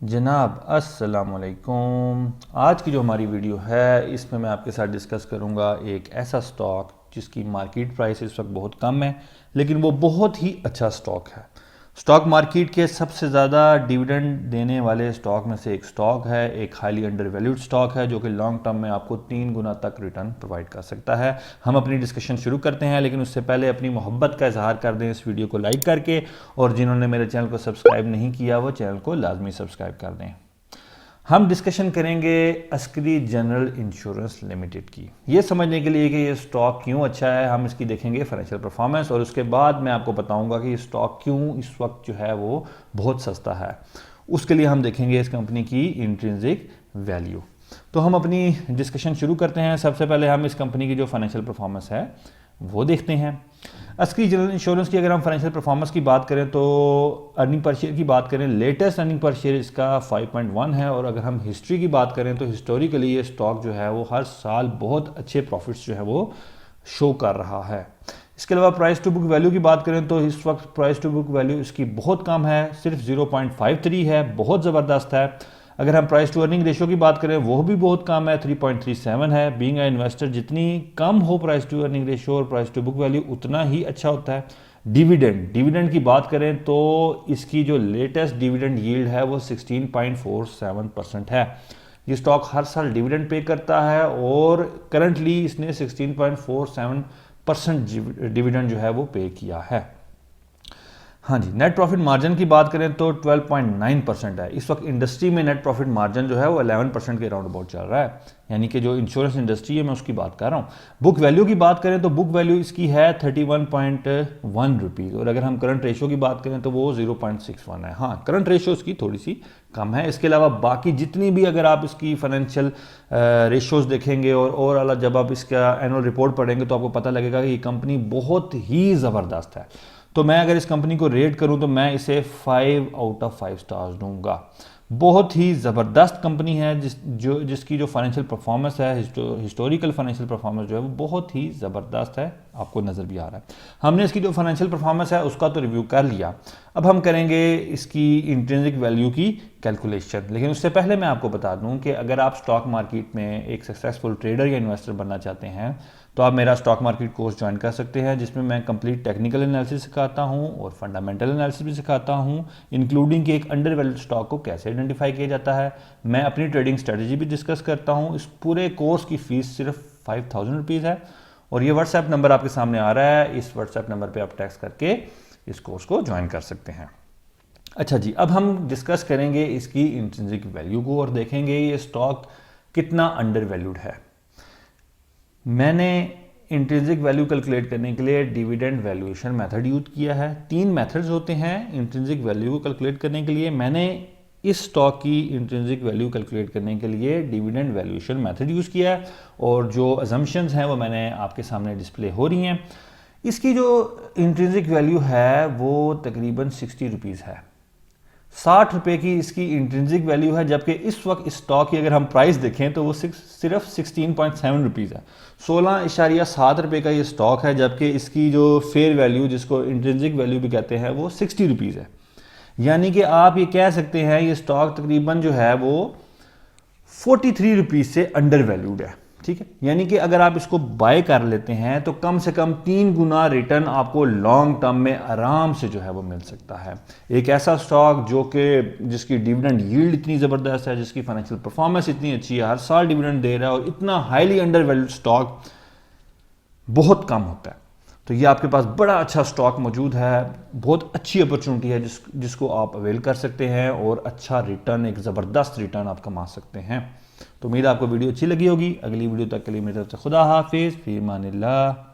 जनाब अस्सलाम वालेकुम। आज की जो हमारी वीडियो है इसमें मैं आपके साथ डिस्कस करूंगा एक ऐसा स्टॉक जिसकी मार्केट प्राइस इस वक्त बहुत कम है, लेकिन वो बहुत ही अच्छा स्टॉक है। स्टॉक मार्केट के सबसे ज़्यादा डिविडेंड देने वाले स्टॉक में से एक स्टॉक है, एक हाईली अंडर वैल्यूड स्टॉक है जो कि लॉन्ग टर्म में आपको 3 गुना तक रिटर्न प्रोवाइड कर सकता है। हम अपनी डिस्कशन शुरू करते हैं, लेकिन उससे पहले अपनी मोहब्बत का इजहार कर दें इस वीडियो को लाइक करके, और जिन्होंने मेरे चैनल को सब्सक्राइब नहीं किया वो चैनल को लाजमी सब्सक्राइब कर दें। हम डिस्कशन करेंगे अस्करी जनरल इंश्योरेंस लिमिटेड की, ये समझने के लिए कि ये स्टॉक क्यों अच्छा है। हम इसकी देखेंगे फाइनेंशियल परफॉर्मेंस और उसके बाद मैं आपको बताऊंगा कि ये स्टॉक क्यों इस वक्त जो है वो बहुत सस्ता है। उसके लिए हम देखेंगे इस कंपनी की इंट्रिंसिक वैल्यू। तो हम अपनी डिस्कशन शुरू करते हैं। सबसे पहले हम इस कंपनी की जो फाइनेंशियल परफॉर्मेंस है वो देखते हैं। अस्करी जनरल इंश्योरेंस की अगर हम फाइनेंशियल परफॉर्मेंस की बात करें तो अर्निंग पर शेयर की बात करें, लेटेस्ट अर्निंग पर शेयर इसका 5.1 है। और अगर हम हिस्ट्री की बात करें तो हिस्टोरिकली ये स्टॉक जो है वो हर साल बहुत अच्छे प्रॉफिट्स जो है वो शो कर रहा है। इसके अलावा प्राइस टू बुक वैल्यू की बात करें तो इस वक्त प्राइस टू बुक वैल्यू इसकी बहुत कम है, सिर्फ 0.53 है, बहुत ज़बरदस्त है। अगर हम प्राइस टू अर्निंग रेशियो की बात करें वो भी बहुत कम है, 3.37 है। बीइंग ए इन्वेस्टर जितनी कम हो प्राइस टू अर्निंग रेशियो और प्राइस टू बुक वैल्यू उतना ही अच्छा होता है। डिविडेंड की बात करें तो इसकी जो लेटेस्ट डिविडेंड यील्ड है वो 16.47% है। ये स्टॉक हर साल डिविडेंड पे करता है और करंटली इसने 16.47% डिविडेंड जो है वो पे किया है। हाँ जी, नेट प्रॉफिट मार्जिन की बात करें तो 12.9% है। इस वक्त इंडस्ट्री में नेट प्रॉफिट मार्जिन जो है वो 11% के राउंड अबाउट चल रहा है, यानी कि जो इंश्योरेंस इंडस्ट्री है मैं उसकी बात कर रहा हूँ। बुक वैल्यू की बात करें तो बुक वैल्यू इसकी है 31.1 रुपीज़, और अगर हम करंट रेशियो की बात करें तो वो 0.61 है। हाँ, करंट रेशियो इसकी थोड़ी सी कम है। इसके अलावा बाकी जितनी भी अगर आप इसकी फाइनेंशियल रेशियोज देखेंगे और ओवरऑल जब आप इसका एनुअल रिपोर्ट पढ़ेंगे तो आपको पता लगेगा कि ये कंपनी बहुत ही ज़बरदस्त है। तो मैं अगर इस कंपनी को रेट करूं तो मैं इसे 5 आउट ऑफ 5 स्टार्स दूंगा। बहुत ही ज़बरदस्त कंपनी है जिसकी जो फाइनेंशियल परफॉर्मेंस है, हिस्टोरिकल फाइनेंशियल परफॉर्मेंस जो है वो बहुत ही ज़बरदस्त है, आपको नज़र भी आ रहा है। हमने इसकी जो फाइनेंशियल परफॉर्मेंस है उसका तो रिव्यू कर लिया। अब हम करेंगे इसकी इंट्रिंसिक वैल्यू की कैलकुलेशन, लेकिन उससे पहले मैं आपको बता दूं कि अगर आप स्टॉक मार्केट में एक सक्सेसफुल ट्रेडर या इन्वेस्टर बनना चाहते हैं तो आप मेरा स्टॉक मार्केट कोर्स ज्वाइन कर सकते हैं, जिसमें मैं कंप्लीट टेक्निकल एनालिसिस सिखाता हूं और फंडामेंटल एनालिसिस भी सिखाता हूं, इंक्लूडिंग कि एक अंडर वैल्यूड स्टॉक को कैसे आइडेंटिफाई किया जाता है। मैं अपनी ट्रेडिंग स्ट्रेटजी भी डिस्कस करता हूं। इस पूरे कोर्स की फीस सिर्फ 5000 रुपीज़ है और ये व्हाट्सएप नंबर आपके सामने आ रहा है। इस व्हाट्सएप नंबर पर आप टेक्स्ट करके इस कोर्स को ज्वाइन कर सकते हैं। अच्छा जी, अब हम डिस्कस करेंगे इसकी इंट्रिंसिक वैल्यू को और देखेंगे ये स्टॉक कितना अंडर वैल्यूड है। मैंने इंट्रिंसिक वैल्यू कैलकुलेट करने के लिए डिविडेंड वैल्यूएशन मेथड यूज किया है। 3 मेथड्स होते हैं इंट्रिंसिक वैल्यू को कैलकुलेट करने के लिए। मैंने इस स्टॉक की इंट्रिंसिक वैल्यू कैलकुलेट करने के लिए डिविडेंड वैल्यूएशन मेथड यूज़ किया है और जो अजम्पशंस हैं वो मैंने आपके सामने डिस्प्ले हो रही हैं। इसकी जो इंट्रिंसिक वैल्यू है वो तकरीबन 60 रुपीज़ है। 60 रुपये की इसकी इंट्रिंसिक वैल्यू है, जबकि इस वक्त इस स्टॉक की अगर हम प्राइस देखें तो वो सिर्फ 16.7 रुपीज़ है। 16.7 रुपये का ये स्टॉक है, जबकि इसकी जो फेयर वैल्यू जिसको इंट्रिंसिक वैल्यू भी कहते हैं वो 60 रुपीज़ है। यानी कि आप ये कह सकते हैं ये स्टॉक तकरीबन जो है वो 43 रुपीज़ से अंडर वैल्यूड है। ठीक है, यानी कि अगर आप इसको बाय कर लेते हैं तो कम से कम 3 गुना रिटर्न आपको लॉन्ग टर्म में आराम से जो है वो मिल सकता है। एक ऐसा स्टॉक जो कि जिसकी डिविडेंड यील्ड इतनी ज़बरदस्त है, जिसकी फाइनेंशियल परफॉर्मेंस इतनी अच्छी है, हर साल डिविडेंड दे रहा है और इतना हाईली अंडर वैल्यूड स्टॉक बहुत कम होता है। तो ये आपके पास बड़ा अच्छा स्टॉक मौजूद है, बहुत अच्छी अपॉर्चुनिटी है जिसको आप अवेल कर सकते हैं और अच्छा रिटर्न, एक ज़बरदस्त रिटर्न आप कमा सकते हैं। तो उम्मीद है आपको वीडियो अच्छी लगी होगी। अगली वीडियो तक के लिए मेरी तरफ से खुदा हाफिज़, फी अमानिल्लाह।